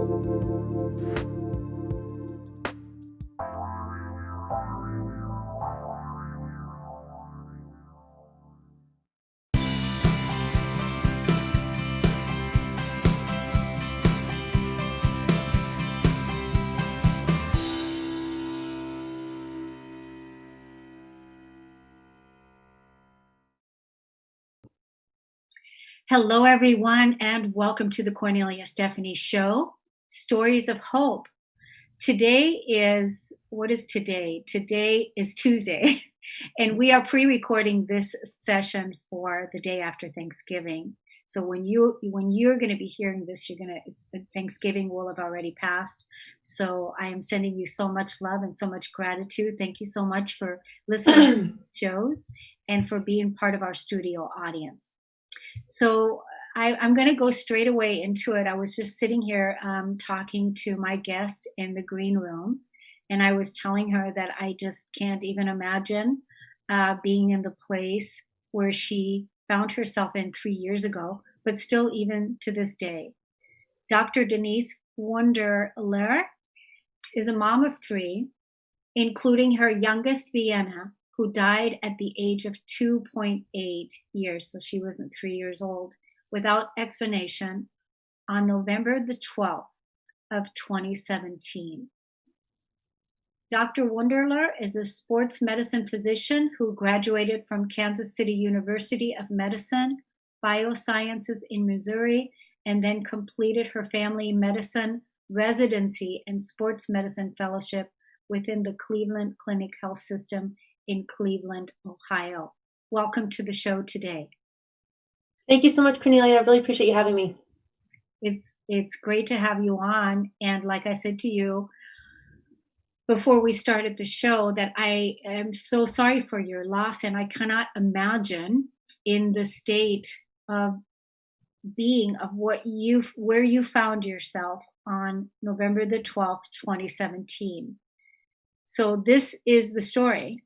Hello, everyone, and welcome to the Kornelia Stephanie Show, Stories of Hope. Today is, what is today? Today is Tuesday, and we are pre-recording this session for the day after Thanksgiving. So when you're going to be hearing this, Thanksgiving will have already passed. So I am sending you so much love and so much gratitude. Thank you so much for listening to shows and for being part of our studio audience. So I'm going to go straight away into it. I was just sitting here talking to my guest in the green room, and I was telling her that I just can't even imagine being in the place where she found herself in 3 years ago, but still even to this day. Dr. Denise Wunderler is a mom of 3, including her youngest, Vienna, who died at the age of 2.8 years, so she wasn't 3 years old, without explanation on November the 12th of 2017. Dr. Wunderler is a sports medicine physician who graduated from Kansas City University of Medicine, Biosciences in Missouri, and then completed her family medicine residency and sports medicine fellowship within the Cleveland Clinic Health System in Cleveland, Ohio. Welcome to the show today. Thank you so much, Kornelia. I really appreciate you having me. It's great to have you on. And like I said to you before we started the show, that I am so sorry for your loss, and I cannot imagine in the state of being of where you found yourself on November the 12th, 2017. So this is the story.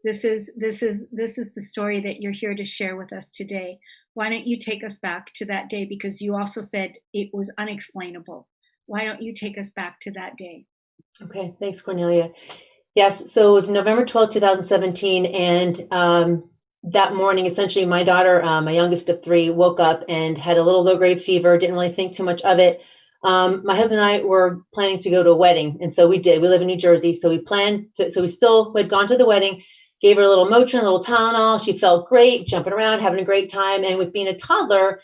This is the story that you're here to share with us today. Why don't you take us back to that day? Because you also said it was unexplainable. Why don't you take us back to that day? Okay, thanks, Kornelia. Yes, so it was November 12th, 2017, and that morning, essentially, my daughter, my youngest of 3, woke up and had a little low-grade fever, didn't really think too much of it. My husband and I were planning to go to a wedding, and so we did. We live in New Jersey, so we had gone to the wedding, gave her a little Motrin, a little Tylenol. She felt great, jumping around, having a great time. And with being a toddler,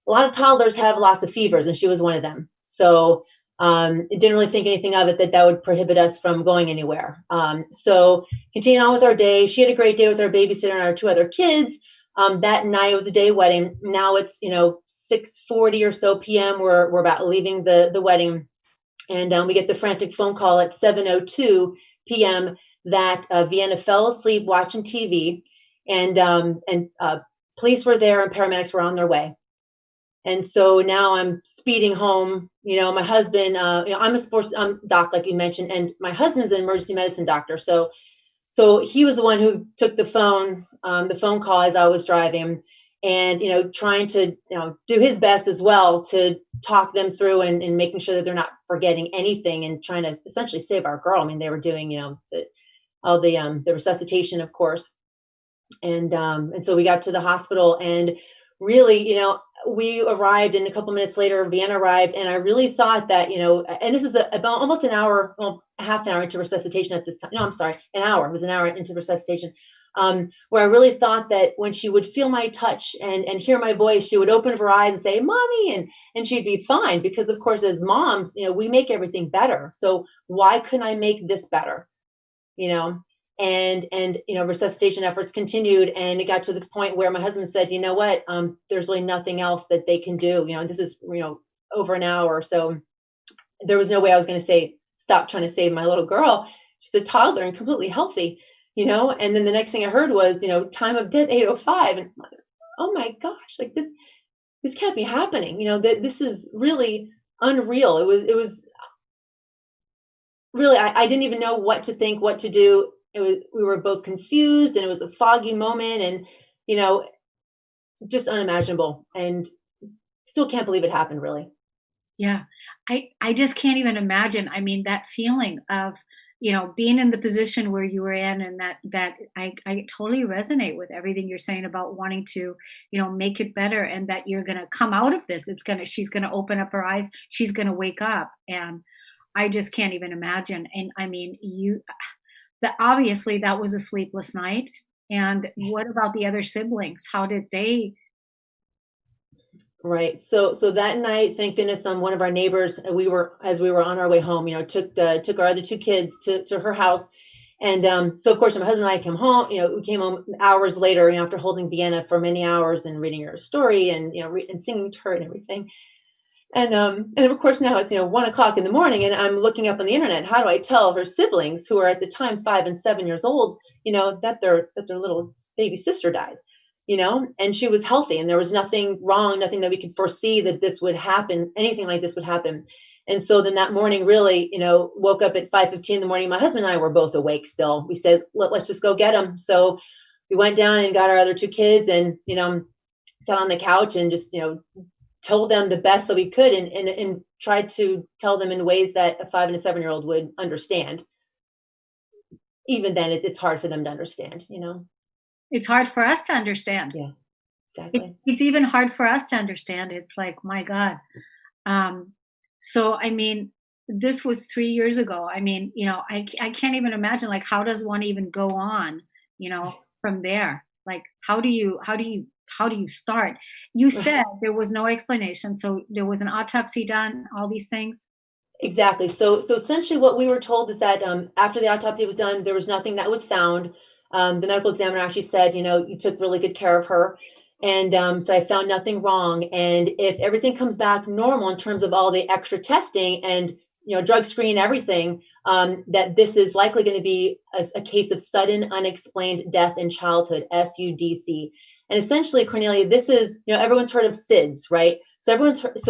a lot of toddlers have lots of fevers, and she was one of them. So didn't really think anything of it that would prohibit us from going anywhere. So continuing on with our day, she had a great day with our babysitter and our 2 other kids. That night was a day wedding. Now it's 6:40 or so p.m. We're about leaving the wedding, and we get the frantic phone call at 7:02 p.m. that Vienna fell asleep watching TV, and police were there and paramedics were on their way. And so now I'm speeding home. My husband, I'm a sports doc, like you mentioned, and my husband's an emergency medicine doctor. So he was the one who took the phone call as I was driving, and trying to do his best as well to talk them through and making sure that they're not forgetting anything and trying to essentially save our girl. I mean, they were doing the resuscitation, of course, and so we got to the hospital, and really, we arrived, and a couple minutes later, Vienna arrived, and I really thought that, and this is about almost an hour, well, half an hour into resuscitation at this time. No, I'm sorry, an hour. It was an hour into resuscitation, where I really thought that when she would feel my touch and hear my voice, she would open her eyes and say, "Mommy," and she'd be fine, because of course, as moms, we make everything better. So why couldn't I make this better? And resuscitation efforts continued, and it got to the point where my husband said, "You know what? There's really nothing else that they can do. This is over an hour, so there was no way I was going to say stop trying to save my little girl. She's a toddler and completely healthy, And then the next thing I heard was, time of death 8:05, and I'm like, oh my gosh, like this can't be happening. That this is really unreal. It was really, I didn't even know what to think, what to do. We were both confused, and it was a foggy moment, and just unimaginable, and still can't believe it happened, really. Yeah. I just can't even imagine. I mean, that feeling of, being in the position where you were in, and that I totally resonate with everything you're saying about wanting to, make it better, and that you're going to come out of this. She's going to open up her eyes. She's going to wake up. And I just can't even imagine. And I mean, that obviously that was a sleepless night. And what about the other siblings? How did they? Right. So that night, thank goodness, one of our neighbors, as we were on our way home, took our other two kids to her house. And so of course, my husband and I came home, we came home hours later, after holding Vienna for many hours and reading her story and, and singing to her and everything. And of course now it's, 1 o'clock in the morning, and I'm looking up on the internet. How do I tell her siblings, who are at the time 5 and 7 years old, that their little baby sister died? And she was healthy, and there was nothing wrong, nothing that we could foresee that this would happen, anything like this would happen. And so then that morning, really, woke up at 5:15 in the morning. My husband and I were both awake still. We said, let's just go get them. So we went down and got our other two kids, and, sat on the couch and just, told them the best that we could, and tried to tell them in ways that a 5 and a 7-year-old would understand. Even then, it's hard for them to understand. It's hard for us to understand. Yeah, It's exactly. it's even hard for us to understand. It's like, my God. So I mean, this was 3 years ago. I mean, I can't even imagine, like, how does one even go on, from there? Like, how do you start? You said there was no explanation, so there was an autopsy done, all these things? Exactly. So essentially, what we were told is that after the autopsy was done, there was nothing that was found. The medical examiner actually said, you took really good care of her, and so I found nothing wrong. And if everything comes back normal in terms of all the extra testing and drug screen, everything, that this is likely going to be a case of sudden unexplained death in childhood, SUDC. And essentially, Cornelia, this is, everyone's heard of SIDS, right? So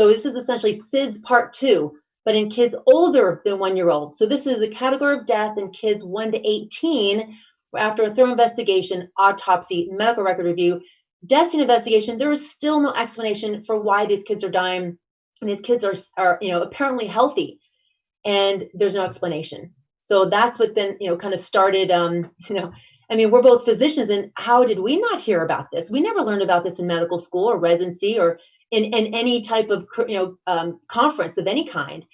this is essentially SIDS part 2, but in kids older than 1 year old. So this is a category of death in kids 1 to 18, where after a thorough investigation, autopsy, medical record review, death scene investigation, there is still no explanation for why these kids are dying. And these kids are apparently healthy, and there's no explanation. So that's what then, kind of started, I mean, we're both physicians, and how did we not hear about this? We never learned about this in medical school or residency or in any type of, conference of any kind.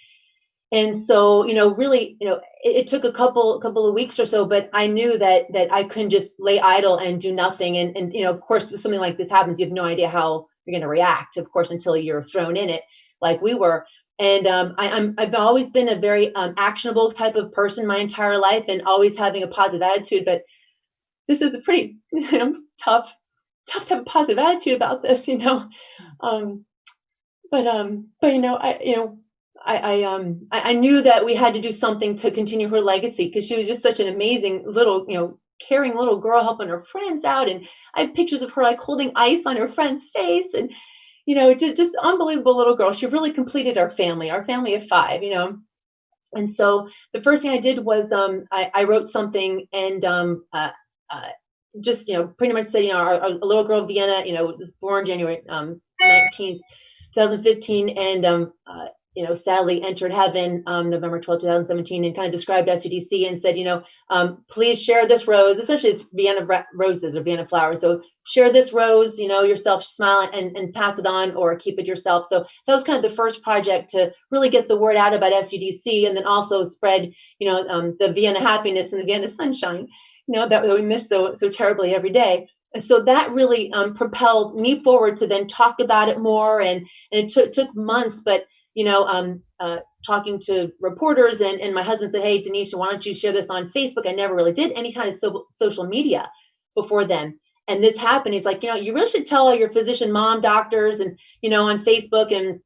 And so, really, it took a couple of weeks or so, but I knew that I couldn't just lay idle and do nothing. And of course, if something like this happens, you have no idea how you're going to react, of course, until you're thrown in it, like we were. And I've always been a very actionable type of person my entire life, and always having a positive attitude. But this is a pretty tough to have a positive attitude about this. Um, but I knew that we had to do something to continue her legacy, because she was just such an amazing little, caring little girl, helping her friends out. And I have pictures of her like holding ice on her friend's face, and just unbelievable little girl. She really completed our family of 5. And so the first thing I did was I wrote something, and just pretty much said, our little girl Vienna, was born January 19th, 2015, and sadly entered heaven November 12th, 2017, and kind of described SUDC and said, please share this rose. Essentially, it's Vienna roses or Vienna flowers. So share this rose, yourself, smile, and pass it on, or keep it yourself. So that was kind of the first project to really get the word out about SUDC, and then also spread, the Vienna happiness and the Vienna sunshine, that we miss so terribly every day. And so that really propelled me forward to then talk about it more. And it took months, but talking to reporters, and my husband said, hey, Denise, why don't you share this on Facebook? I never really did any kind of social media before then. And this happened. He's like, you really should tell all your physician mom doctors and, on Facebook. And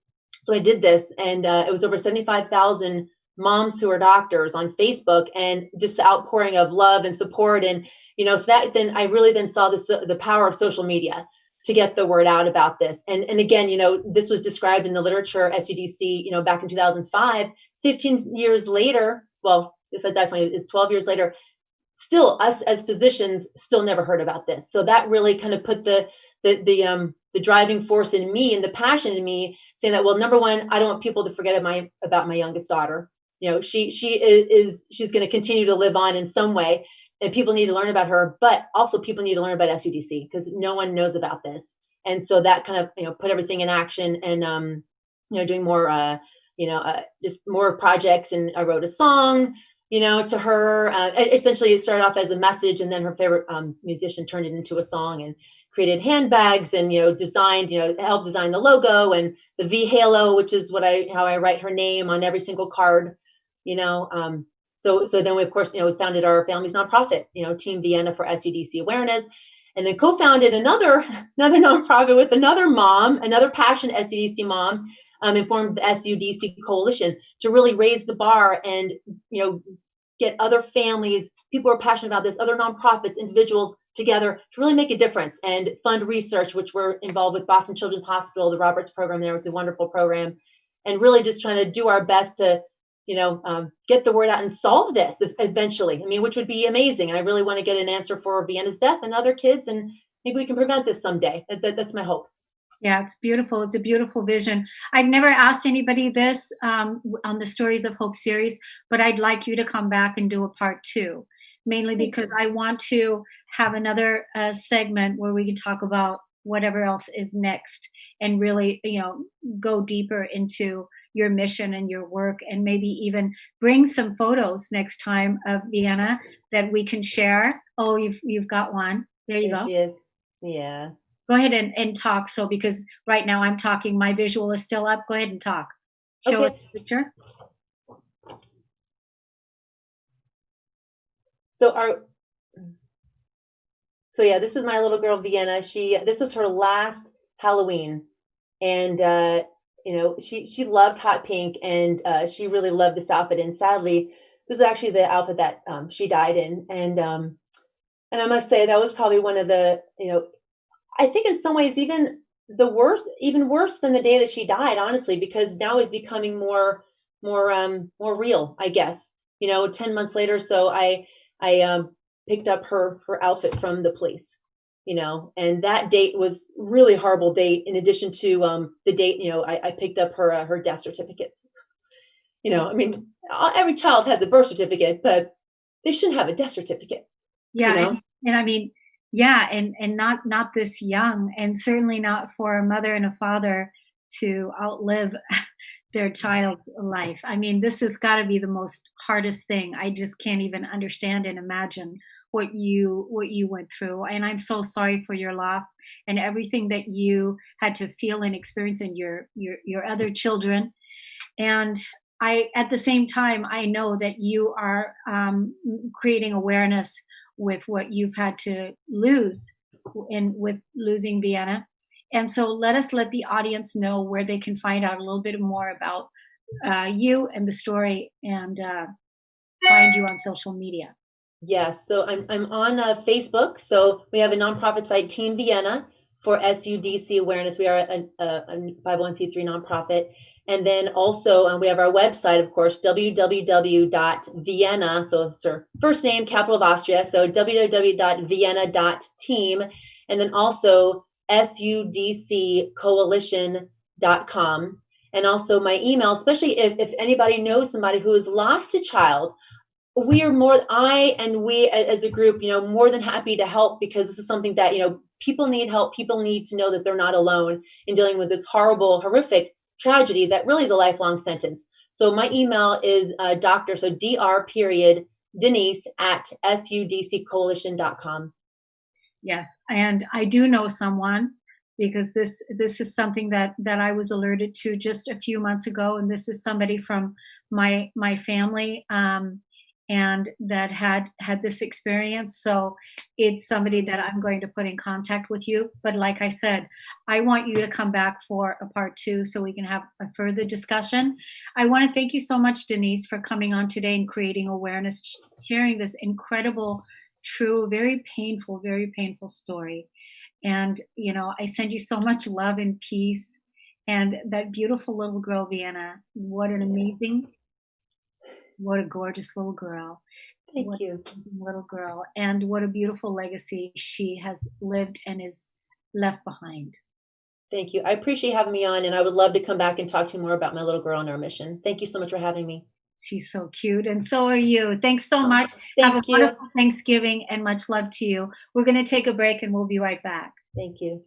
so I did this, and it was over 75,000 moms who are doctors on Facebook, and just the outpouring of love and support. And, so that then I really then saw the power of social media to get the word out about this. And again, this was described in the literature, SUDC, back in 2005, 15 years later. Well, this definitely is 12 years later. Still, us as physicians still never heard about this. So that really kind of put the driving force in me, and the passion in me, saying that, well, number one, I don't want people to forget about my youngest daughter. You know, she's going to continue to live on in some way, and people need to learn about her, but also people need to learn about SUDC because no one knows about this. And so that kind of, you know, put everything in action, and you know, doing more just more projects. And I wrote a song, you know, to her. Essentially, it started off as a message, and then her favorite musician turned it into a song and created handbags, and, you know, designed, you know, helped design the logo and the V halo, which is how I write her name on every single card, you know. So then we, of course, you know, we founded our family's nonprofit, you know, Team Vienna for SUDC awareness, and then co-founded another nonprofit with another mom, another passionate SUDC mom, and formed the SUDC Coalition to really raise the bar and, you know, get other families, people who are passionate about this, other nonprofits, individuals together to really make a difference and fund research, which we're involved with Boston Children's Hospital, the Roberts program there. It's a wonderful program, and really just trying to do our best to, you know, get the word out and solve this eventually. I mean, which would be amazing. And I really want to get an answer for Vienna's death and other kids, and maybe we can prevent this someday. That's my hope. Yeah, it's beautiful. It's a beautiful vision. I've never asked anybody this on the Stories of Hope series, but I'd like you to come back and do a part 2, mainly because I want to have another segment where we can talk about whatever else is next and really, you know, go deeper into your mission and your work, and maybe even bring some photos next time of Vienna that we can share. Oh, you've got one. There you go. She is. Yeah. Go ahead and talk. So, because right now I'm talking, my visual is still up. Go ahead and talk. Show us the picture. So yeah, this is my little girl Vienna. This was her last Halloween, and you know, she loved hot pink, and she really loved this outfit. And sadly, this is actually the outfit that she died in. And I must say that was probably one of the, you know, I think in some ways even worse than the day that she died, honestly, because now it's becoming more real, I guess. You know, 10 months later, so I picked up her outfit from the police, you know, and that date was really horrible date. In addition to the date, you know, I picked up her death certificates. You know, I mean, every child has a birth certificate, but they shouldn't have a death certificate. Yeah, you know? and I mean, yeah, and not this young, and certainly not for a mother and a father to outlive their child's life. I mean, this has got to be the most hardest thing. I just can't even understand and imagine what you went through. And I'm so sorry for your loss and everything that you had to feel and experience in your other children. And at the same time, I know that you are creating awareness with what you've had to lose with losing Vienna. And so let the audience know where they can find out a little bit more about you and the story, and find you on social media. Yes, so I'm on Facebook. So we have a nonprofit site, Team Vienna, for SUDC awareness. We are a 501c3 nonprofit. And then also we have our website, of course, www.vienna. So it's our first name, capital of Austria. So www.vienna.team. And then also sudccoalition.com. And also my email, especially if anybody knows somebody who has lost a child. We as a group, you know, more than happy to help, because this is something that, you know, people need help. People need to know that they're not alone in dealing with this horrible, horrific tragedy that really is a lifelong sentence. So my email is Dr. Denise at sudccoalition.com. Yes, and I do know someone, because this is something that I was alerted to just a few months ago, and this is somebody from my family, and that had this experience. So it's somebody that I'm going to put in contact with you. But like I said, I want you to come back for a part 2 so we can have a further discussion. I want to thank you so much, Denise, for coming on today and creating awareness, sharing this incredible, true, very painful story. And, you know, I send you so much love and peace. And that beautiful little girl, Vienna, what a gorgeous little girl. Thank you. Little girl. And what a beautiful legacy she has lived and is left behind. Thank you. I appreciate having me on, and I would love to come back and talk to you more about my little girl and our mission. Thank you so much for having me. She's so cute, and so are you. Thanks so Oh, much. Have a thank you. wonderful Thanksgiving and much love to you. We're going to take a break and we'll be right back. Thank you.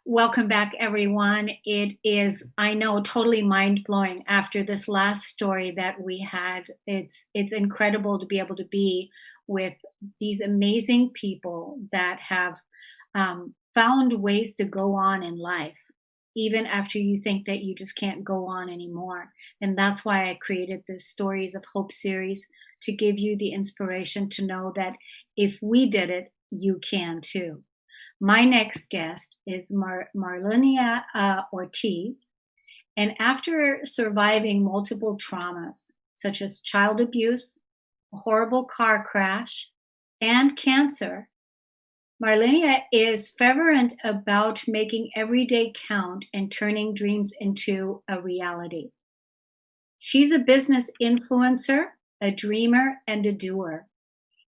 Welcome back, everyone. It is, I know, totally mind-blowing after this last story that we had. It's incredible to be able to be with these amazing people that have found ways to go on in life, even after you think that you just can't go on anymore. And that's why I created this Stories of Hope series, to give you the inspiration to know that if we did it, you can too. My next guest is Marilia Ortiz. And after surviving multiple traumas, such as child abuse, a horrible car crash, and cancer, Marilia is fervent about making every day count and turning dreams into a reality. She's a business influencer, a dreamer, and a doer,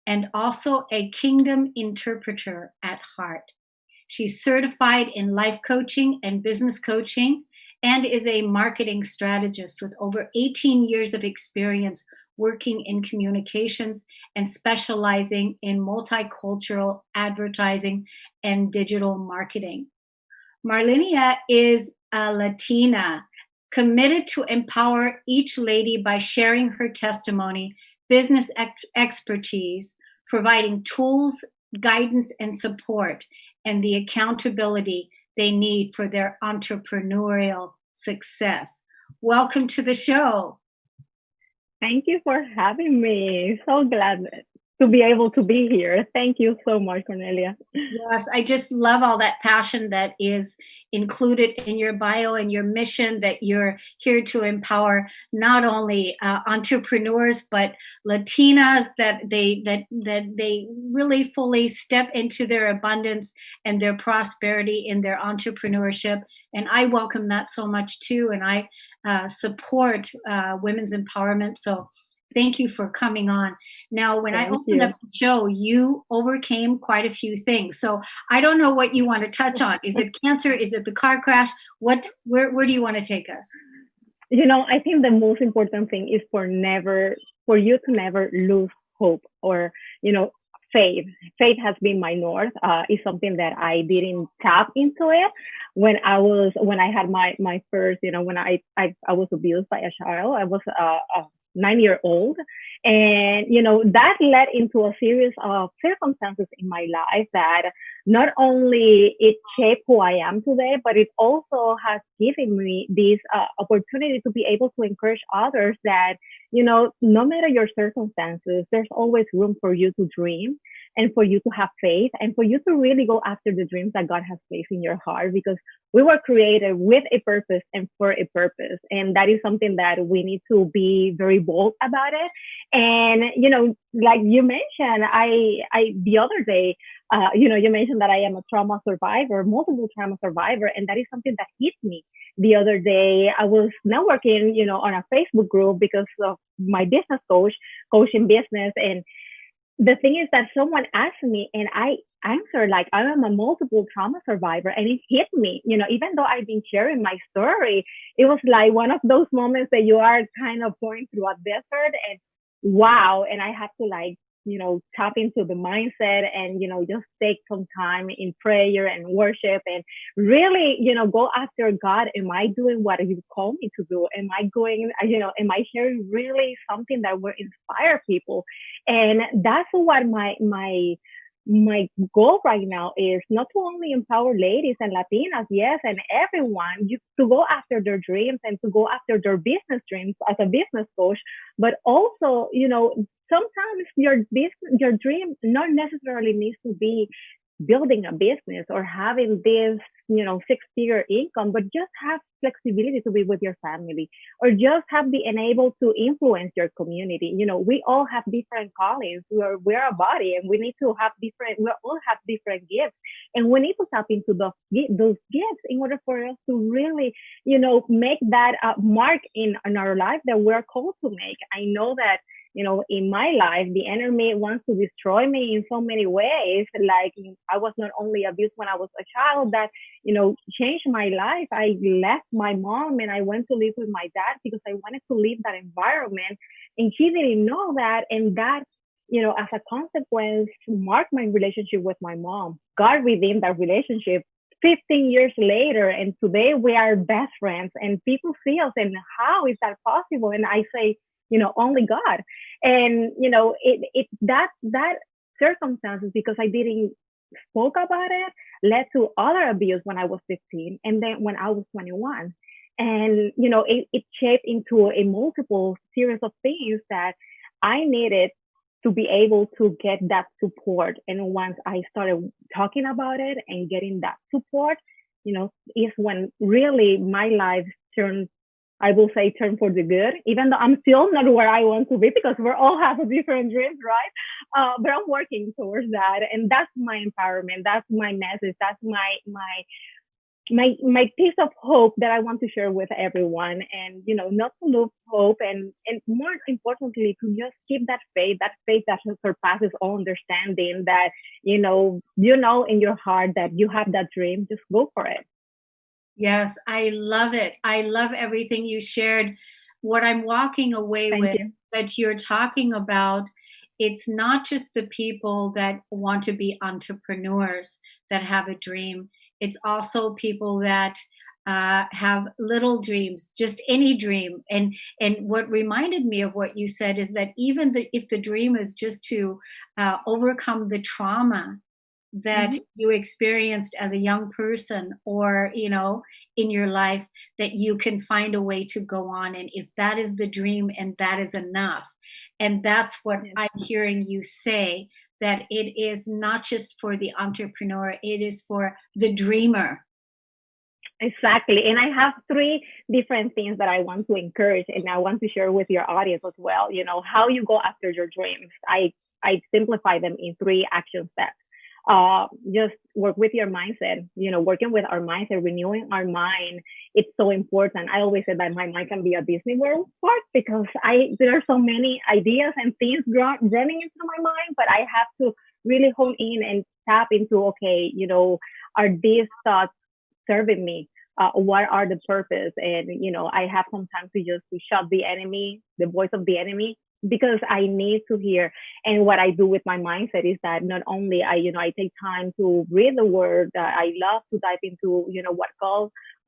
and also a kingdom interpreter at heart. She's certified in life coaching and business coaching, and is a marketing strategist with over 18 years of experience working in communications and specializing in multicultural advertising and digital marketing. Marlinia is a Latina committed to empower each lady by sharing her testimony, business expertise, providing tools, guidance, and support, and the accountability they need for their entrepreneurial success. Welcome to the show. Thank you for having me. So glad to be able to be here. Thank you so much, Kornelia. Yes, I just love all that passion that is included in your bio and your mission, that you're here to empower not only entrepreneurs but Latinas, that they really fully step into their abundance and their prosperity in their entrepreneurship. And I welcome that so much too, and I support women's empowerment. So thank you for coming on. Now, when I opened up the show, you overcame quite a few things. So I don't know what you want to touch on. Is it cancer? Is it the car crash? Where do you want to take us? You know, I think the most important thing is for you to never lose hope, or, faith. Faith has been my north. It's something that I didn't tap into it when I had my first, when I was abused by a child. I was 9-year-old. And, that led into a series of circumstances in my life that not only it shaped who I am today, but it also has given me this opportunity to be able to encourage others that, no matter your circumstances, there's always room for you to dream, and for you to have faith, and for you to really go after the dreams that God has placed in your heart, because we were created with a purpose and for a purpose. And that is something that we need to be very bold about it. And, like you mentioned, the other day, you mentioned that I am a trauma survivor, multiple trauma survivor. And that is something that hit me the other day. I was networking, on a Facebook group because of my business coaching business. And the thing is that someone asked me, and I answered like I am a multiple trauma survivor, and it hit me. Even though I've been sharing my story, it was like one of those moments that you are kind of going through a desert, and wow. And I had to tap into the mindset and, just take some time in prayer and worship, and really, go after God. Am I doing what you call me to do? Am I am I sharing really something that will inspire people? And that's what my goal right now is, not to only empower ladies and Latinas, yes, and everyone, to go after their dreams and to go after their business dreams as a business coach, but also, sometimes your dream not necessarily needs to be building a business or having this, 6-figure income, but just have flexibility to be with your family, or just being able to influence your community. We all have different callings. We're a body, and we all have different gifts, and we need to tap into those gifts in order for us to really, make that mark in our life that we're called to make. I know that in my life, the enemy wants to destroy me in so many ways. Like I was not only abused when I was a child, that, changed my life. I left my mom and I went to live with my dad because I wanted to leave that environment. And she didn't know that. And that, as a consequence, marked my relationship with my mom. God redeemed that relationship 15 years later, and today we are best friends, and people see us and how is that possible? And I say, only God. And that circumstances, because I didn't spoke about it, led to other abuse when I was 15 and then when I was 21. And it shaped into a multiple series of things that I needed to be able to get that support. And once I started talking about it and getting that support, is when really my life turned, I will say, turn for the good, even though I'm still not where I want to be, because we all have a different dreams, right? But I'm working towards that. And that's my empowerment. That's my message. That's my piece of hope that I want to share with everyone. And, not to lose hope, and more importantly, to just keep that faith that surpasses all understanding, that, in your heart that you have that dream, just go for it. Yes, I love it. I love everything you shared. What I'm walking away Thank with, you. that you're talking about, it's not just the people that want to be entrepreneurs that have a dream. It's also people that have little dreams, just any dream. And what reminded me of what you said is that even if the dream is just to overcome the trauma that Hmm. you experienced as a young person, or in your life, that you can find a way to go on. And if that is the dream, and that is enough. And that's what Yes. I'm hearing you say, that it is not just for the entrepreneur, it is for the dreamer. Exactly. And I have three different things that I want to encourage and I want to share with your audience as well. How you go after your dreams. I simplify them in three action steps. Just work with your mindset, working with our mindset, renewing our mind. It's so important. I always say that my mind can be a Disney World park, because there are so many ideas and things running into my mind, but I have to really hone in and tap into, okay, are these thoughts serving me? What are the purpose? And I have sometimes to shut the enemy, the voice of the enemy, because I need to hear. And what I do with my mindset is that not only I take time to read the word, I love to dive into what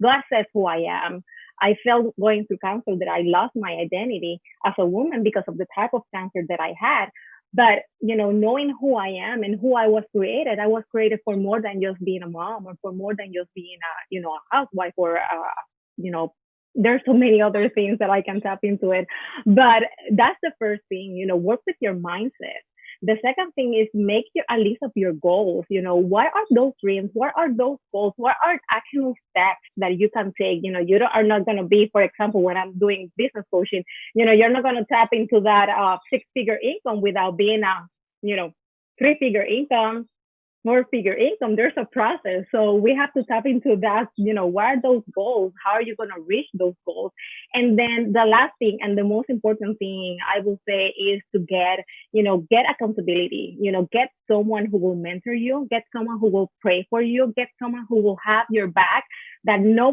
God says who I am. I felt going through cancer that I lost my identity as a woman because of the type of cancer that I had. But knowing who I am and who I was created for more than just being a mom, or for more than just being a housewife, or you know there's so many other things that I can tap into it. But that's the first thing, work with your mindset. The second thing is make a list of your goals. What are those dreams? What are those goals? What are actionable steps that you can take? Are not going to be, for example, when I'm doing business coaching, you're not going to tap into that six-figure income without being a, three-figure income, four-figure income. There's a process. So we have to tap into that, what are those goals? How are you going to reach those goals? And then the last thing, and the most important thing I will say, is to get accountability, get someone who will mentor you, get someone who will pray for you, get someone who will have your back, that not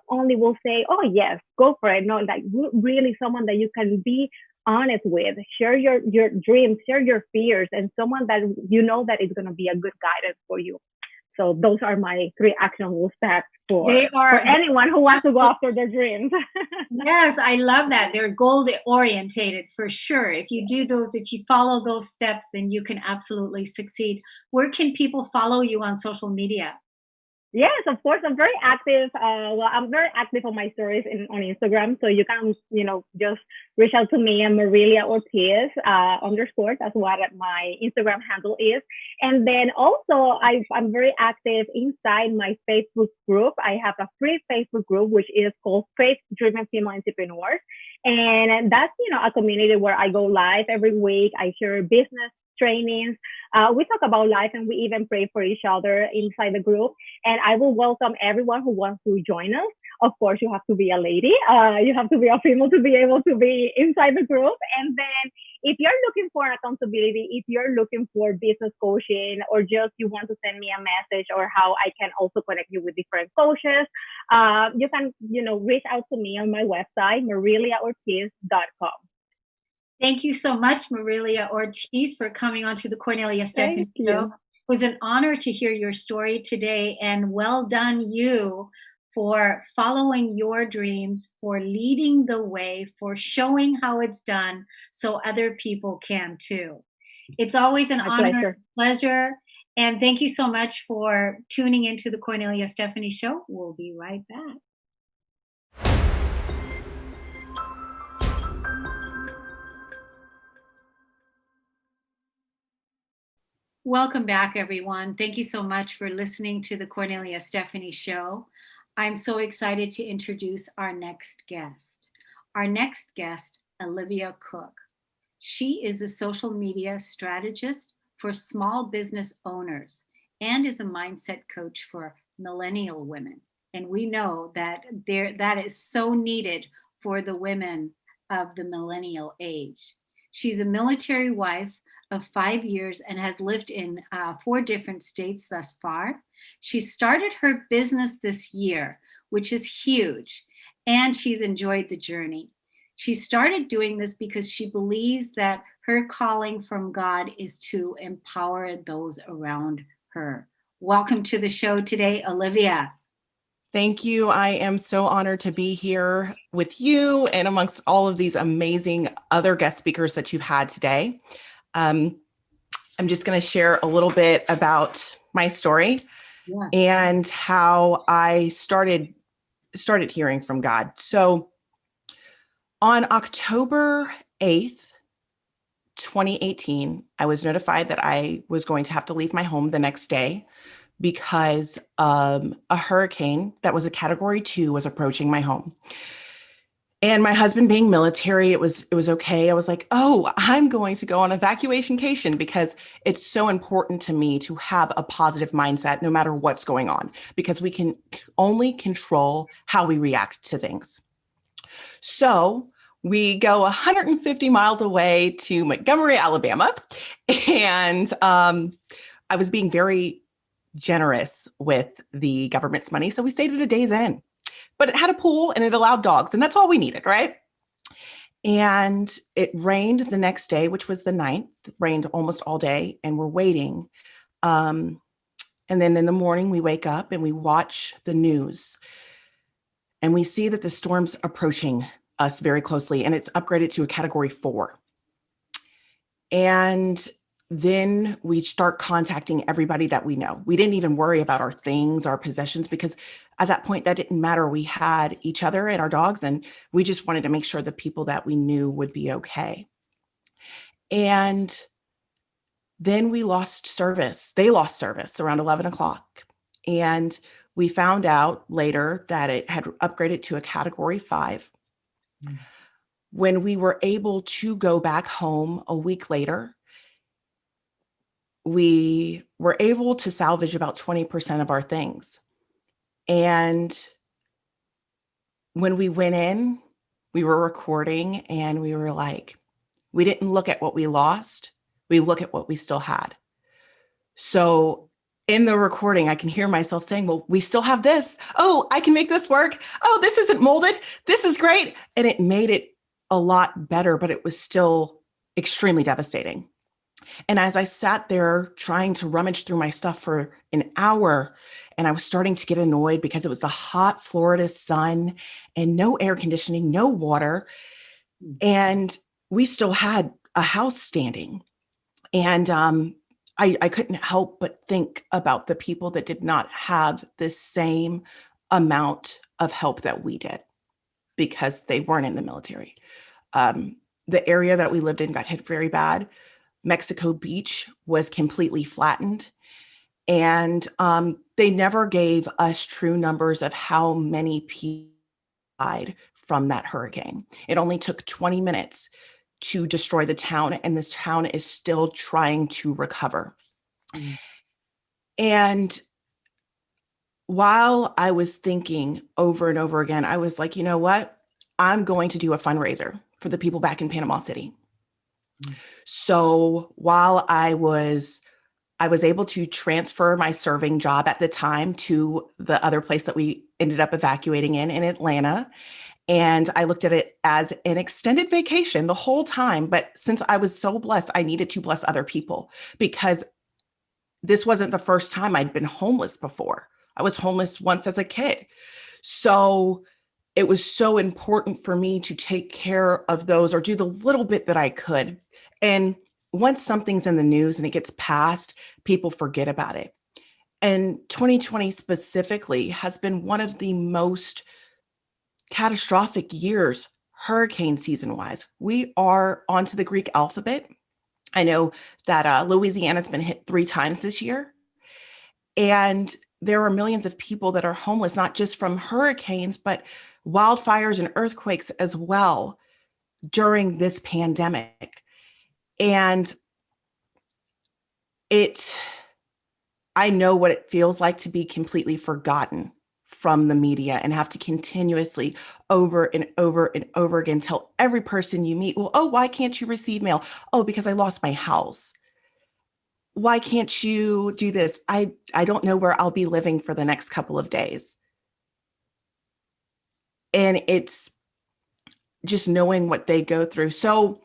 only will say, oh yes, go for it. No, like really someone that you can be honest with, share your dreams, share your fears, and someone that that is going to be a good guidance for you. So those are my three actionable steps They for are anyone who wants to go after their dreams. Yes, I love that. They're goal orientated for sure. If you do those, if you follow those steps, then you can absolutely succeed. Where can people follow you on social media? Yes, of course. I'm very active. I'm very active on my stories on Instagram. So you can, just reach out to me. I'm Marilia Ortiz _ That's what my Instagram handle is. And then also, I'm very active inside my Facebook group. I have a free Facebook group, which is called Faith Driven Female Entrepreneurs. And that's, a community where I go live every week. I share business trainings. We talk about life, and we even pray for each other inside the group. And I will welcome everyone who wants to join us. Of course, you have to be a lady. You have to be a female to be able to be inside the group. And then if you're looking for accountability, if you're looking for business coaching, or just you want to send me a message, or how I can also connect you with different coaches, you can, reach out to me on my website, mariliaortiz.com. Thank you so much, Marilia Ortiz, for coming on to the Kornelia Stephanie Show. It was an honor to hear your story today, and well done you for following your dreams, for leading the way, for showing how it's done so other people can too. It's always an honor, pleasure, and thank you so much for tuning into the Kornelia Stephanie Show. We'll be right back. Welcome back, everyone. Thank you so much for listening to the Kornelia Stephanie Show. I'm so excited to introduce our next guest. Our next guest, Olivia Cook. She is a social media strategist for small business owners and is a mindset coach for millennial women. And we know that that is so needed for the women of the millennial age. She's a military wife of 5 years and has lived in 4 different states thus far. She started her business this year, which is huge, and she's enjoyed the journey. She started doing this because she believes that her calling from God is to empower those around her. Welcome to the show today, Olivia. Thank you. I am so honored to be here with you and amongst all of these amazing other guest speakers that you've had today. I'm just going to share a little bit about my story and how I started hearing from God. So on October 8th, 2018, I was notified that I was going to have to leave my home the next day because a hurricane that was a Category 2 was approaching my home. And my husband being military, it was okay. I was like, oh, I'm going to go on evacuation because it's so important to me to have a positive mindset no matter what's going on, because we can only control how we react to things. So we go 150 miles away to Montgomery, Alabama. And I was being very generous with the government's money. So we stayed at a Days Inn. But it had a pool and it allowed dogs, and that's all we needed, right? And it rained the next day, which was the 9th. It rained almost all day, and we're waiting. And then in the morning, we wake up and we watch the news, and we see that the storm's approaching us very closely, and it's upgraded to a Category 4. And then we start contacting everybody that we know. We didn't even worry about our things, our possessions, because at that point, that didn't matter. We had each other and our dogs, and we just wanted to make sure the people that we knew would be okay. And then we lost service. They lost service around 11 o'clock. And we found out later that it had upgraded to a Category 5. Mm. When we were able to go back home a week later, we were able to salvage about 20% of our things. And when we went in, we were recording and we were like, we didn't look at what we lost. We look at what we still had. So in the recording, I can hear myself saying, well, we still have this. Oh, I can make this work. Oh, this isn't molded. This is great. And it made it a lot better, but it was still extremely devastating. And as I sat there trying to rummage through my stuff for an hour, and I was starting to get annoyed because it was a hot Florida sun and no air conditioning, no water. And we still had a house standing. And I couldn't help but think about the people that did not have the same amount of help that we did because they weren't in the military. The area that we lived in got hit very bad. Mexico Beach was completely flattened, and they never gave us true numbers of how many people died from that hurricane. It only took 20 minutes to destroy the town, and this town is still trying to recover. Mm. And while I was thinking over and over again, I was like, you know what? I'm going to do a fundraiser for the people back in Panama City. So while I was able to transfer my serving job at the time to the other place that we ended up evacuating in Atlanta. And I looked at it as an extended vacation the whole time. But since I was so blessed, I needed to bless other people, because this wasn't the first time I'd been homeless before. I was homeless once as a kid. So it was so important for me to take care of those, or do the little bit that I could. And once something's in the news and it gets passed, people forget about it. And 2020 specifically has been one of the most catastrophic years, hurricane season wise. We are onto the Greek alphabet. I know that Louisiana's been hit 3 times this year. And there are millions of people that are homeless, not just from hurricanes, but wildfires and earthquakes as well during this pandemic. And I know what it feels like to be completely forgotten from the media and have to continuously over and over and over again tell every person you meet, well, oh, why can't you receive mail? Oh, because I lost my house. Why can't you do this? I don't know where I'll be living for the next couple of days. And it's just knowing what they go through. So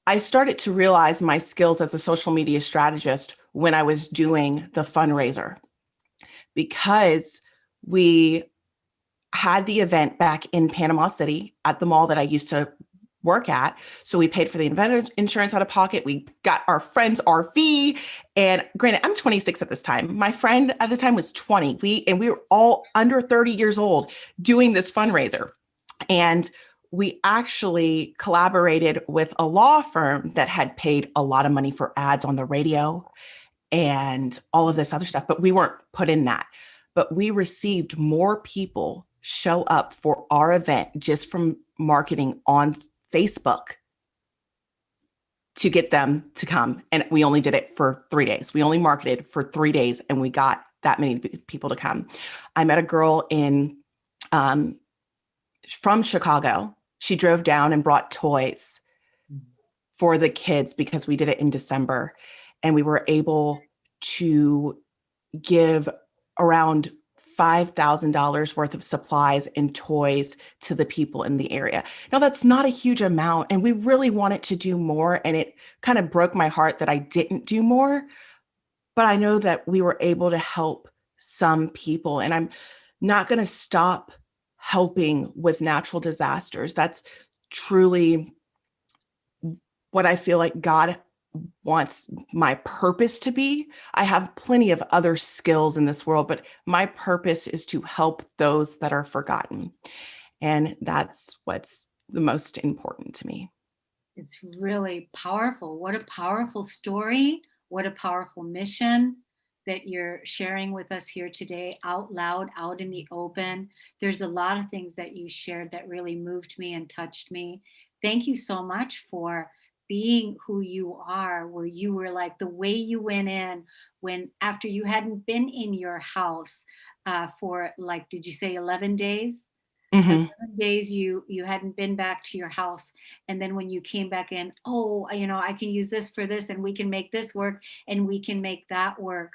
I started to realize my skills as a social media strategist when I was doing the fundraiser, because we had the event back in Panama City at the mall that I used to work at. So we paid for the event insurance out of pocket. We got our friend's RV. And granted, I'm 26 at this time. My friend at the time was 20. We were all under 30 years old doing this fundraiser. And we actually collaborated with a law firm that had paid a lot of money for ads on the radio and all of this other stuff, but we weren't put in that. But we received more people show up for our event just from marketing on Facebook to get them to come. And we only did it for 3 days. We only marketed for 3 days and we got that many people to come. I met a girl from Chicago. She drove down and brought toys for the kids because we did it in December. And we were able to give around $5,000 worth of supplies and toys to the people in the area. Now, that's not a huge amount, and we really wanted to do more, and it kind of broke my heart that I didn't do more, but I know that we were able to help some people, and I'm not going to stop helping with natural disasters. That's truly what I feel like God wants my purpose to be. I have plenty of other skills in this world, but my purpose is to help those that are forgotten. And that's what's the most important to me. It's really powerful. What a powerful story. What a powerful mission that you're sharing with us here today, out loud, out in the open. There's a lot of things that you shared that really moved me and touched me. Thank you so much for being who you are, where you were like the way you went in when after you hadn't been in your house for like, did you say 11 days? Mm-hmm. 11 days you hadn't been back to your house, and then when you came back in, oh, I can use this for this, and we can make this work, and we can make that work.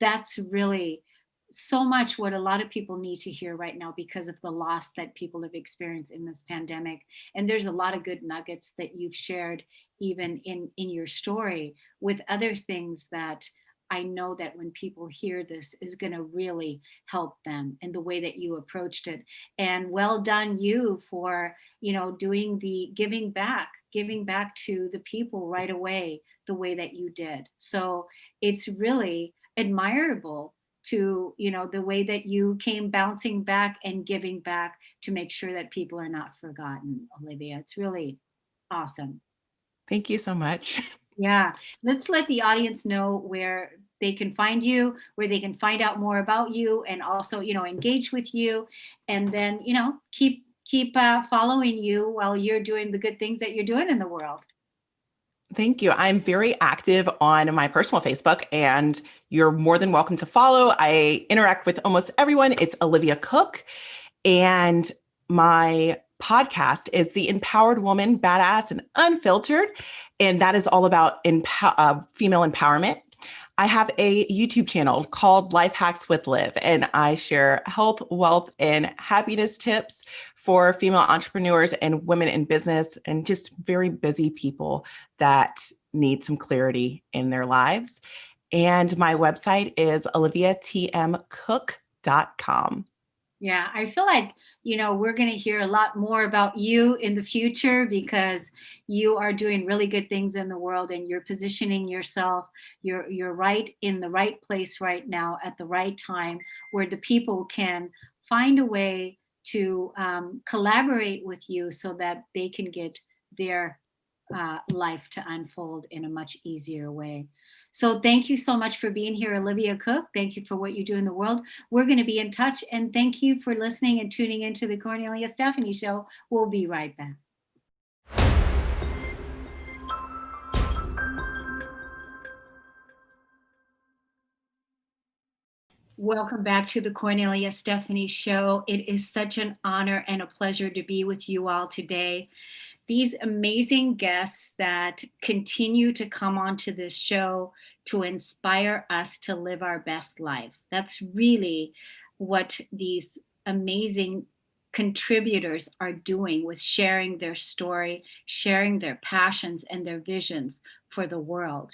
That's really so much what a lot of people need to hear right now because of the loss that people have experienced in this pandemic. And there's a lot of good nuggets that you've shared even in your story with other things that I know that when people hear this is going to really help them in the way that you approached it. And well done you for, doing the giving back to the people right away, the way that you did. So it's really admirable to, the way that you came bouncing back and giving back to make sure that people are not forgotten, Olivia. It's really awesome. Thank you so much. Yeah. Let's let the audience know where they can find you, where they can find out more about you, and also, engage with you, and then, keep following you while you're doing the good things that you're doing in the world. Thank you. I'm very active on my personal Facebook, and you're more than welcome to follow. I interact with almost everyone. It's Olivia Cook. And my podcast is The Empowered Woman, Badass and Unfiltered, and that is all about female empowerment. I have a YouTube channel called Life Hacks with Liv, and I share health, wealth, and happiness tips for female entrepreneurs and women in business and just very busy people that need some clarity in their lives. And my website is oliviatmcook.com. Yeah, I feel like, we're going to hear a lot more about you in the future because you are doing really good things in the world and you're positioning yourself. You're right in the right place right now at the right time where the people can find a way to collaborate with you so that they can get their life to unfold in a much easier way. So thank you so much for being here, Olivia Cook. Thank you for what you do in the world. We're going to be in touch, and thank you for listening and tuning into the Kornelia Stephanie Show. We'll be right back. Welcome back to the Kornelia Stephanie Show. It is such an honor and a pleasure to be with you all today. These amazing guests that continue to come onto this show to inspire us to live our best life. That's really what these amazing contributors are doing with sharing their story, sharing their passions and their visions for the world.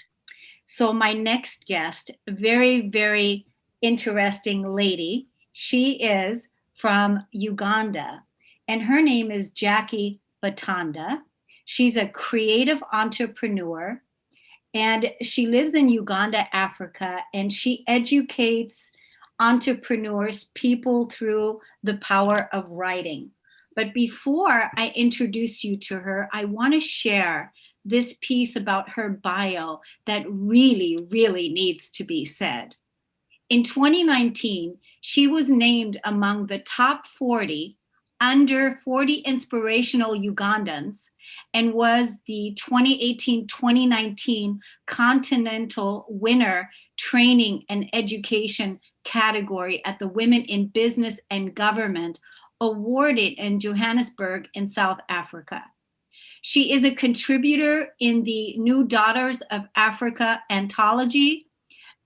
So my next guest, a very, very interesting lady. She is from Uganda, and her name is Jackee Batanda. She's a creative entrepreneur, and she lives in Uganda, Africa, and she educates entrepreneurs, people through the power of writing. But before I introduce you to her, I want to share this piece about her bio that really, really needs to be said. In 2019, she was named among the top 40 under 40 inspirational Ugandans and was the 2018-2019 Continental Winner Training and Education category at the Women in Business and Government awarded in Johannesburg in South Africa. She is a contributor in the New Daughters of Africa anthology,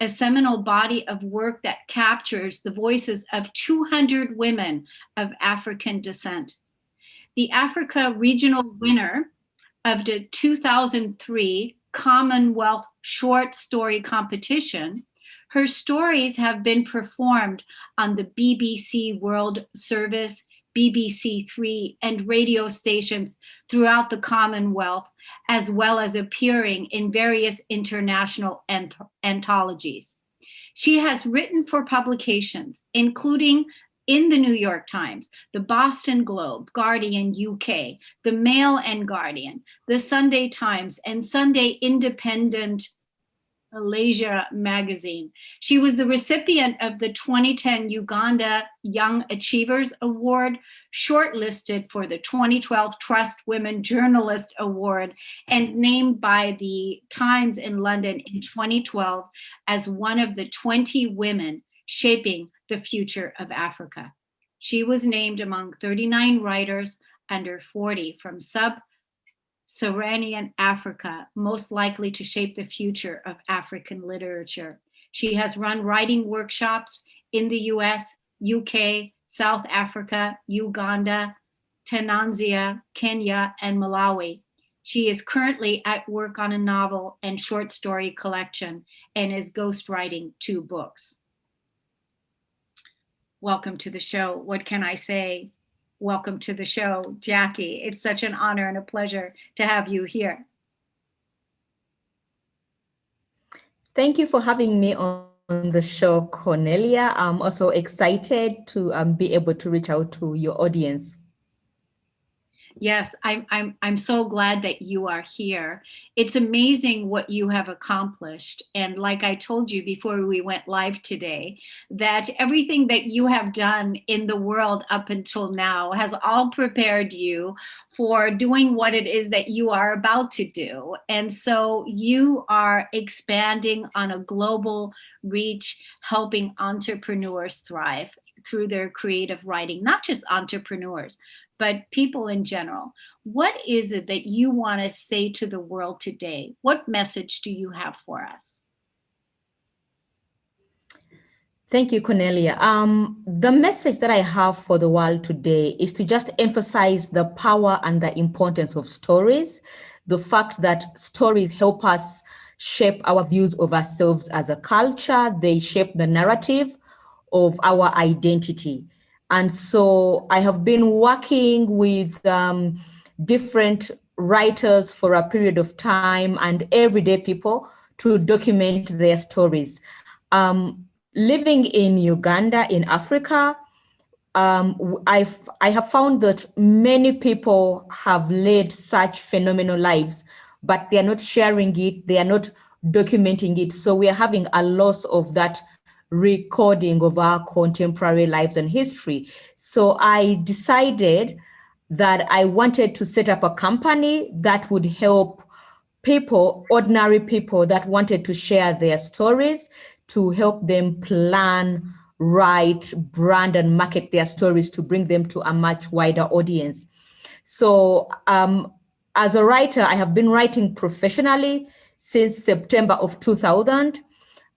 a seminal body of work that captures the voices of 200 women of African descent. The Africa regional winner of the 2003 Commonwealth Short Story Competition, her stories have been performed on the BBC World Service, BBC Three, and radio stations throughout the Commonwealth, as well as appearing in various international anthologies. She has written for publications, including in the New York Times, the Boston Globe, Guardian UK, the Mail and Guardian, the Sunday Times, and Sunday Independent Malaysia magazine. She was the recipient of the 2010 Uganda Young Achievers Award, shortlisted for the 2012 Trust Women Journalist Award, and named by the Times in London in 2012 as one of the 20 women shaping the future of Africa. She was named among 39 writers under 40 from Sub-Saharan Africa, most likely to shape the future of African literature. She has run writing workshops in the US, UK, South Africa, Uganda, Tanzania, Kenya, and Malawi. She is currently at work on a novel and short story collection and is ghostwriting 2 books. Welcome to the show. What can I say? Welcome to the show, Jackee. It's such an honor and a pleasure to have you here. Thank you for having me on the show, Kornelia. I'm also excited to be able to reach out to your audience. Yes, I'm so glad that you are here. It's amazing what you have accomplished. And like I told you before we went live today, that everything that you have done in the world up until now has all prepared you for doing what it is that you are about to do. And so you are expanding on a global reach, helping entrepreneurs thrive through their creative writing, not just entrepreneurs, but people in general. What is it that you want to say to the world today? What message do you have for us? Thank you, Kornelia. The message that I have for the world today is to just emphasize the power and the importance of stories, the fact that stories help us shape our views of ourselves as a culture. They shape the narrative of our identity. And so I have been working with different writers for a period of time and everyday people to document their stories. Living in Uganda, in Africa, I have found that many people have led such phenomenal lives, but they are not sharing it, they are not documenting it. So we are having a loss of that recording of our contemporary lives and history. So I decided that I wanted to set up a company that would help people, ordinary people that wanted to share their stories, to help them plan, write, brand, and market their stories to bring them to a much wider audience. So as a writer, I have been writing professionally since September of 2000.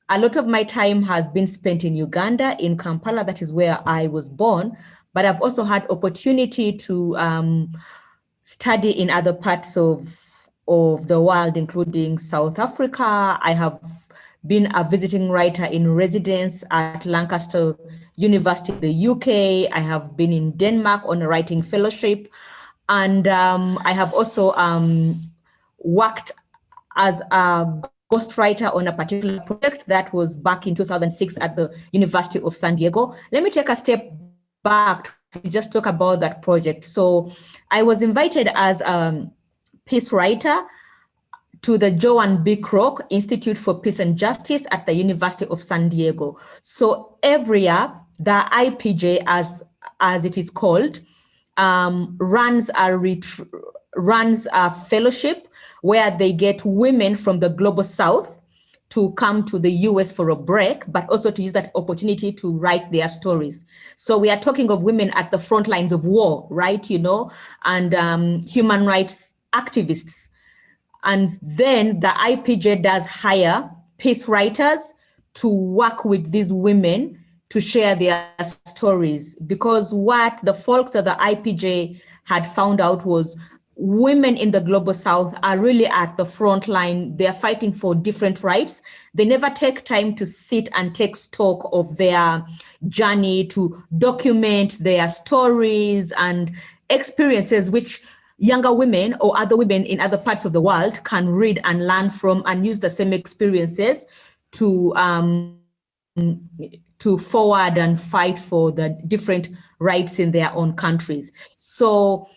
A lot of my time has been spent in Uganda, in Kampala, that is where I was born, but I've also had opportunity to study in other parts of the world, including South Africa. I have been a visiting writer in residence at Lancaster University in the UK. I have been in Denmark on a writing fellowship. And I have also worked as a ghostwriter on a particular project that was back in 2006 at the University of San Diego. Let me take a step back to just talk about that project. So I was invited as a peace writer to the Joan B. Kroc Institute for Peace and Justice at the University of San Diego. So every year, the IPJ, as it is called, runs a fellowship where they get women from the global south to come to the US for a break, but also to use that opportunity to write their stories. So we are talking of women at the front lines of war, right? And human rights activists. And then the IPJ does hire peace writers to work with these women to share their stories. Because what the folks at the IPJ had found out was women in the global south are really at the front line. They're fighting for different rights. They never take time to sit and take stock of their journey, to document their stories and experiences, which younger women or other women in other parts of the world can read and learn from and use the same experiences to forward and fight for the different rights in their own countries. So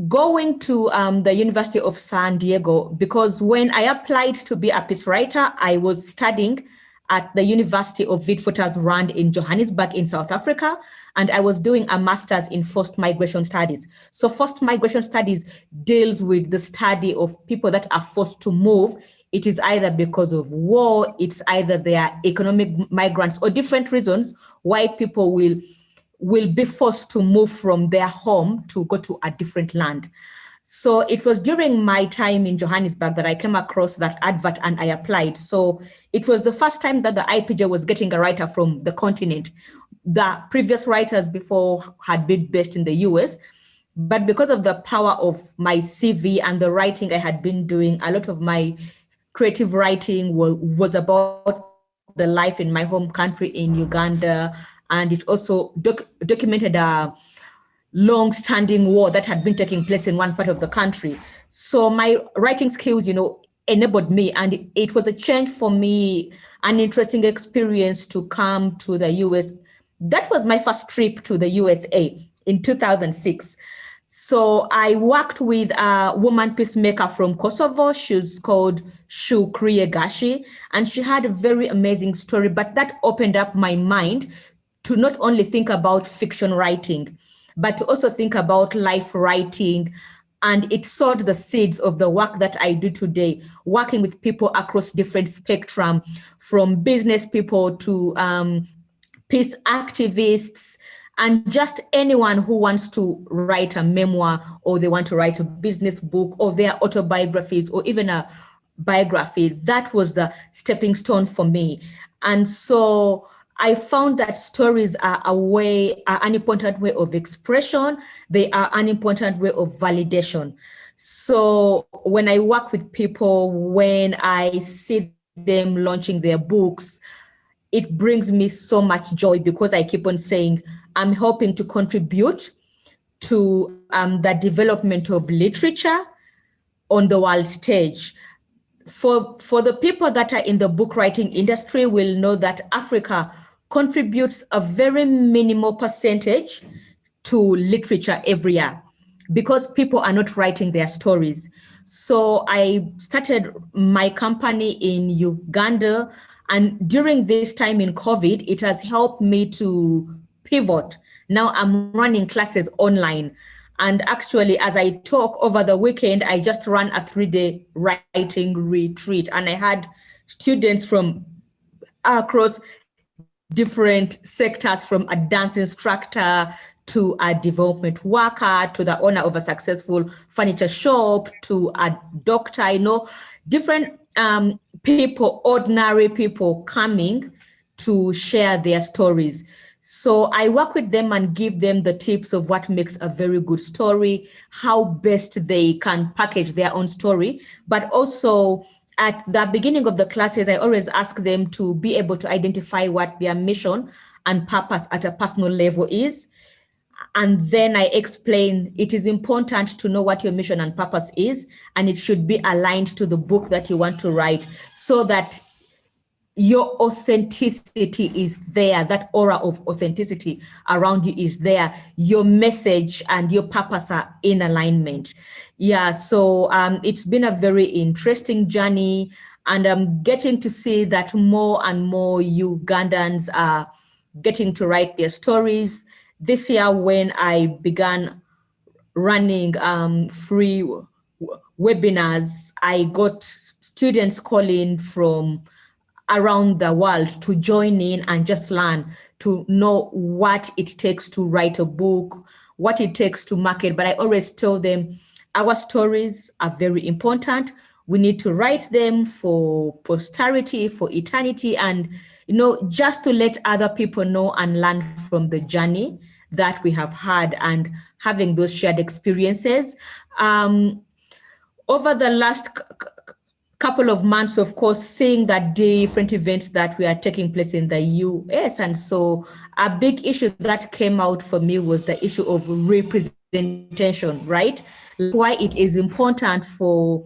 going to the University of San Diego, because when I applied to be a peace writer, I was studying at the University of Witwatersrand in Johannesburg in South Africa, and I was doing a master's in forced migration studies. So forced migration studies deals with the study of people that are forced to move. It is either because of war, it's either they are economic migrants or different reasons why people will be forced to move from their home to go to a different land. So it was during my time in Johannesburg that I came across that advert and I applied. So it was the first time that the IPJ was getting a writer from the continent. The previous writers before had been based in the US, but because of the power of my CV and the writing I had been doing, a lot of my creative writing was about the life in my home country in Uganda. And it also documented a long-standing war that had been taking place in one part of the country. So my writing skills, enabled me, and it was a change for me, an interesting experience to come to the US. That was my first trip to the USA in 2006. So I worked with a woman peacemaker from Kosovo. She's called Shukriye Gashi, and she had a very amazing story, but that opened up my mind to not only think about fiction writing, but to also think about life writing. And it sowed the seeds of the work that I do today, working with people across different spectrum, from business people to peace activists, and just anyone who wants to write a memoir, or they want to write a business book, or their autobiographies, or even a biography. That was the stepping stone for me. And so I found that stories are an important way of expression. They are an important way of validation. So when I work with people, when I see them launching their books, it brings me so much joy, because I keep on saying, I'm helping to contribute to the development of literature on the world stage. For the people that are in the book writing industry will know that Africa contributes a very minimal percentage to literature every year, because people are not writing their stories. So I started my company in Uganda, and during this time in COVID, it has helped me to pivot. Now I'm running classes online. And actually, as I talk over the weekend, I just ran a 3-day writing retreat, and I had students from across different sectors, from a dance instructor to a development worker to the owner of a successful furniture shop to a doctor, different people, ordinary people coming to share their stories. So I work with them and give them the tips of what makes a very good story, how best they can package their own story. But also at the beginning of the classes, I always ask them to be able to identify what their mission and purpose at a personal level is. And then I explain it is important to know what your mission and purpose is, and it should be aligned to the book that you want to write, so that your authenticity is there, that aura of authenticity around you is there, your message and your purpose are in alignment. Yeah, so it's been a very interesting journey, and I'm getting to see that more and more Ugandans are getting to write their stories. This year, when I began running free webinars, I got students calling from around the world to join in and just learn, to know what it takes to write a book, what it takes to market. But I always tell them our stories are very important. We need to write them for posterity, for eternity, and just to let other people know and learn from the journey that we have had, and having those shared experiences. Over the last couple of months, of course, seeing that different events that were taking place in the US. And so a big issue that came out for me was the issue of representation, right? Why it is important for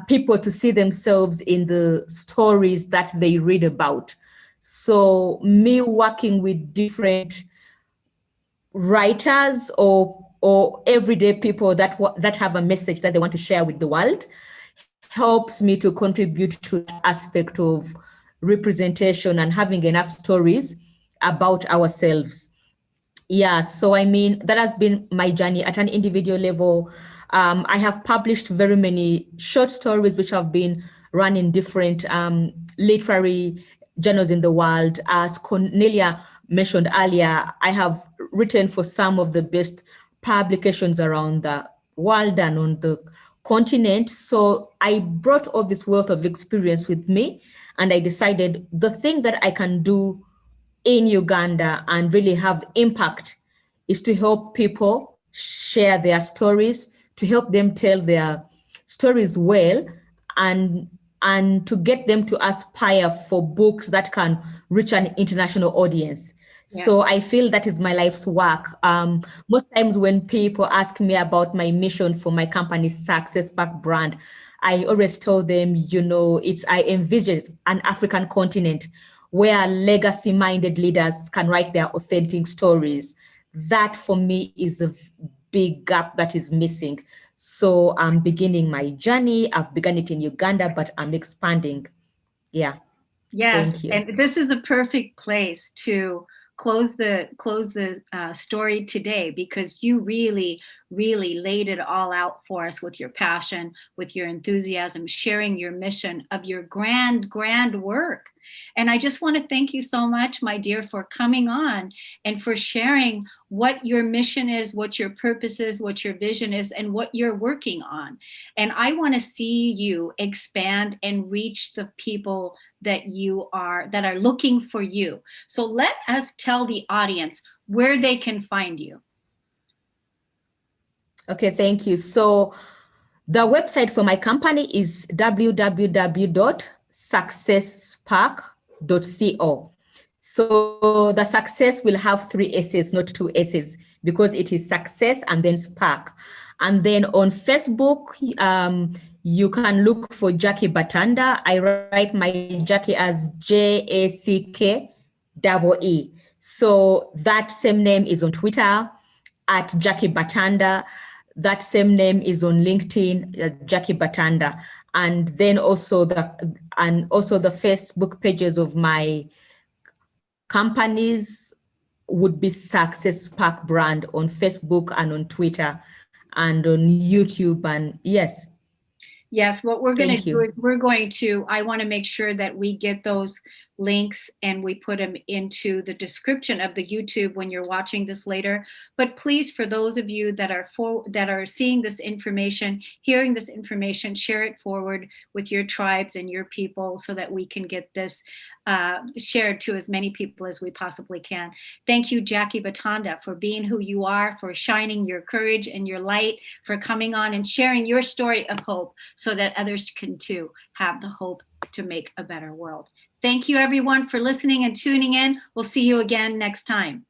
people to see themselves in the stories that they read about. So me working with different writers or everyday people that have a message that they want to share with the world helps me to contribute to the aspect of representation and having enough stories about ourselves. Yeah, so I mean, that has been my journey at an individual level. I have published very many short stories which have been run in different literary journals in the world. As Kornelia mentioned earlier, I have written for some of the best publications around the world and on the continent. So I brought all this wealth of experience with me, and I decided the thing that I can do in Uganda and really have impact is to help people share their stories, to help them tell their stories well, and to get them to aspire for books that can reach an international audience. Yeah. So I feel that is my life's work. Most times when people ask me about my mission for my company's Success Back brand, I always tell them, I envision an African continent where legacy-minded leaders can write their authentic stories. That for me is a big gap that is missing. So I'm beginning my journey. I've begun it in Uganda, but I'm expanding. Yeah. Yes, and this is a perfect place to close the story today, because you really laid it all out for us with your passion, with your enthusiasm, sharing your mission of your grand work. And I just want to thank you so much, my dear, for coming on and for sharing what your mission is, what your purpose is, what your vision is, and what you're working on. And I want to see you expand and reach the people that are looking for you. So let us tell the audience where they can find you. Okay, thank you. So the website for my company is www.successspark.co. So the success will have 3 S's, not 2 S's, because it is success and then spark. And then on Facebook, you can look for Jackee Batanda. I write my Jackee as JACKEE. So that same name is on Twitter at Jackee Batanda. That same name is on LinkedIn, Jackee Batanda. And then also the Facebook pages of my companies would be Success Spark Brand on Facebook and on Twitter and on YouTube. And yes. Yes, what we're going to do is I want to make sure that we get those links and we put them into the description of the YouTube when you're watching this later. But please, for those of you that are seeing this information, hearing this information, share it forward with your tribes and your people so that we can get this shared to as many people as we possibly can. Thank you, Jackee Batanda, for being who you are, for shining your courage and your light, for coming on and sharing your story of hope so that others can too have the hope to make a better world. Thank you, everyone, for listening and tuning in. We'll see you again next time.